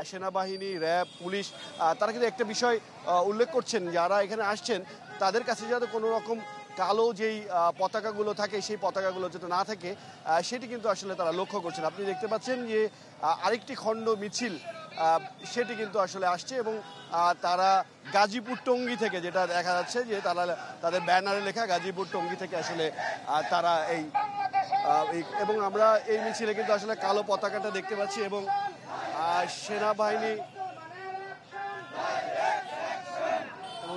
সেনাবাহিনী, RAB, police তারা কিন্তু একটা বিষয় উল্লেখ করছেন, যারা এখানে আসছেন তাদের কাছে যাতে কোনো রকম কালো যেই পতাকাগুলো থাকে সেই পতাকাগুলো যাতে না থাকে সেটি কিন্তু আসলে তারা লক্ষ্য করছেন। আপনি দেখতে পাচ্ছেন যে আরেকটি খণ্ড মিছিল সেটি কিন্তু আসলে আসছে এবং তারা গাজীপুর টঙ্গী থেকে, যেটা দেখা যাচ্ছে যে তারা তাদের ব্যানারে লেখা গাজীপুর টঙ্গী থেকে আসলে তারা এবং আমরা এই মিছিলে কিন্তু আসলে কালো পতাকাটা দেখতে পাচ্ছি এবং সেনাবাহিনী এবং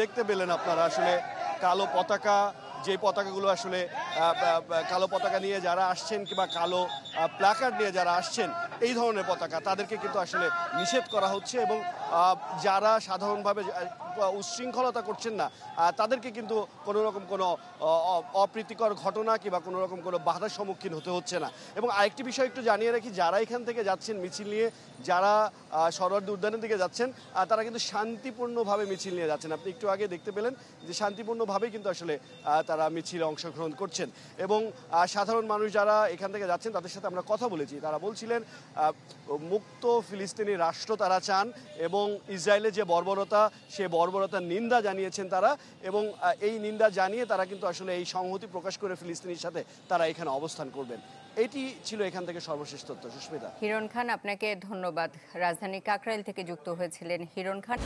দেখতে পেলেন আপনারা আসলে কালো পতাকা, যে পতাকাগুলো আসলে কালো পতাকা নিয়ে যারা আসছেন কিংবা কালো প্ল্যাকার্ড নিয়ে যারা আসছেন এই ধরনের পতাকা তাদেরকে কিন্তু আসলে নিষেধ করা হচ্ছে এবং যারা সাধারণভাবে উচ্ছৃঙ্খলতা করছেন না তাদেরকে কিন্তু কোনো রকম কোনো অপ্রীতিকর ঘটনা কিংবা কোনো রকম কোনো বাধার সম্মুখীন হতে হচ্ছে না। এবং আরেকটি বিষয় একটু জানিয়ে রাখি, যারা এখান থেকে যাচ্ছেন মিছিল নিয়ে, যারা সরোয়ার্দী উদ্যানের দিকে যাচ্ছেন তারা কিন্তু শান্তিপূর্ণভাবে মিছিল নিয়ে যাচ্ছেন। আপনি একটু আগে দেখতে পেলেন যে শান্তিপূর্ণভাবেই কিন্তু আসলে তারা মিছিলে অংশগ্রহণ করছেন এবং সাধারণ মানুষ যারা এখান থেকে যাচ্ছেন তাদের সাথে আমরা কথা বলেছি, তারা বলছিলেন মুক্ত ফিলিস্তিনি রাষ্ট্র তারা চান এবং ইসরায়েলের যে বর্বরতা সে বর্বরতার নিন্দা জানিয়েছেন তারা এবং এই নিন্দা জানিয়ে তারা কিন্তু আসলে এই সংহতি প্রকাশ করে ফিলিস্তিনির সাথে তারা এখানে অবস্থান করবেন। এটি ছিল এখান থেকে সর্বশেষ তথ্য। সুস্মিতা। হিরণ খান, আপনাকে ধন্যবাদ। রাজধানী কাকরাইল থেকে যুক্ত হয়েছিলেন হিরণ খান।